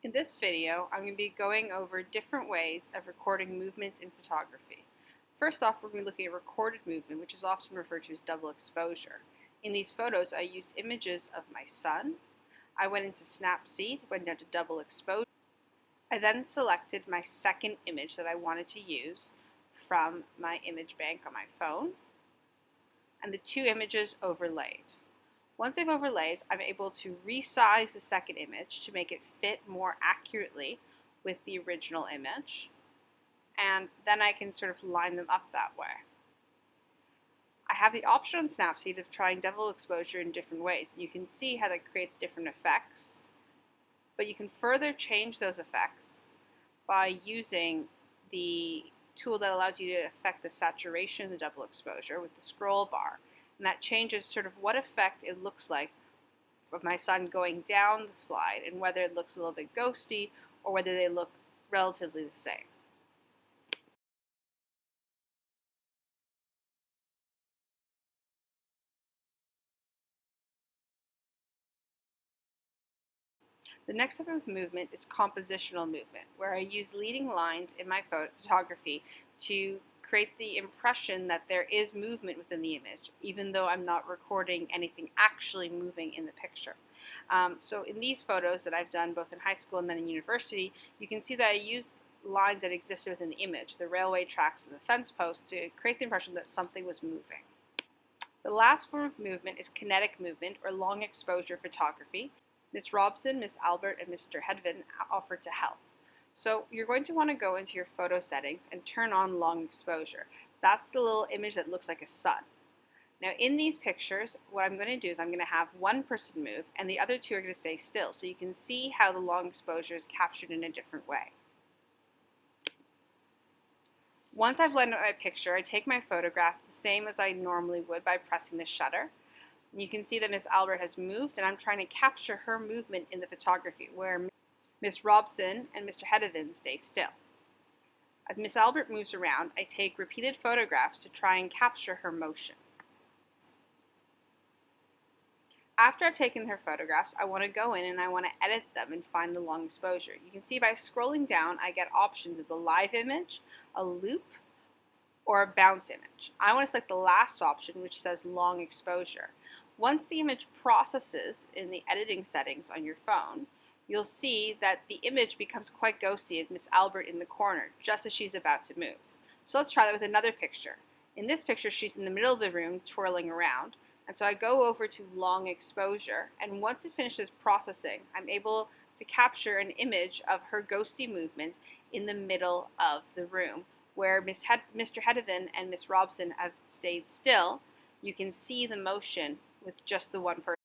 In this video, I'm going to be going over different ways of recording movement in photography. First off, we're going to be looking at recorded movement, which is often referred to as double exposure. In these photos, I used images of my son. I went into Snapseed, went down to double exposure. I then selected my second image that I wanted to use from my image bank on my phone, and the two images overlaid. Once they've overlaid, I'm able to resize the second image to make it fit more accurately with the original image, and then I can sort of line them up that way. I have the option on Snapseed of trying double exposure in different ways. You can see how that creates different effects, but you can further change those effects by using the tool that allows you to affect the saturation of the double exposure with the scroll bar. And that changes sort of what effect it looks like of my son going down the slide, and whether it looks a little bit ghosty or whether they look relatively the same. The next type of movement is compositional movement, where I use leading lines in my photography to create the impression that there is movement within the image, even though I'm not recording anything actually moving in the picture. So in these photos that I've done both in high school and then in university, you can see that I use lines that existed within the image, the railway tracks and the fence posts, to create the impression that something was moving. The last form of movement is kinetic movement, or long exposure photography. Ms. Robson, Ms. Albert, and Mr. Hedvin offered to help. So you're going to want to go into your photo settings and turn on long exposure. That's the little image that looks like a sun. Now in these pictures, what I'm going to do is I'm going to have one person move and the other two are going to stay still, so you can see how the long exposure is captured in a different way. Once I've lined up my picture, I take my photograph the same as I normally would by pressing the shutter. And you can see that Miss Albert has moved, and I'm trying to capture her movement in the photography, where Miss Robson and Mr. Hedvin stay still. As Miss Albert moves around, I take repeated photographs to try and capture her motion. After I've taken her photographs, I want to go in and I want to edit them and find the long exposure. You can see by scrolling down, I get options of the live image, a loop, or a bounce image. I want to select the last option, which says long exposure. Once the image processes in the editing settings on your phone, you'll see that the image becomes quite ghosty of Miss Albert in the corner, just as she's about to move. So let's try that with another picture. In this picture, she's in the middle of the room twirling around, and so I go over to long exposure, and once it finishes processing, I'm able to capture an image of her ghosty movement in the middle of the room, where Mr. Hedvin and Miss Robson have stayed still. You can see the motion with just the one person.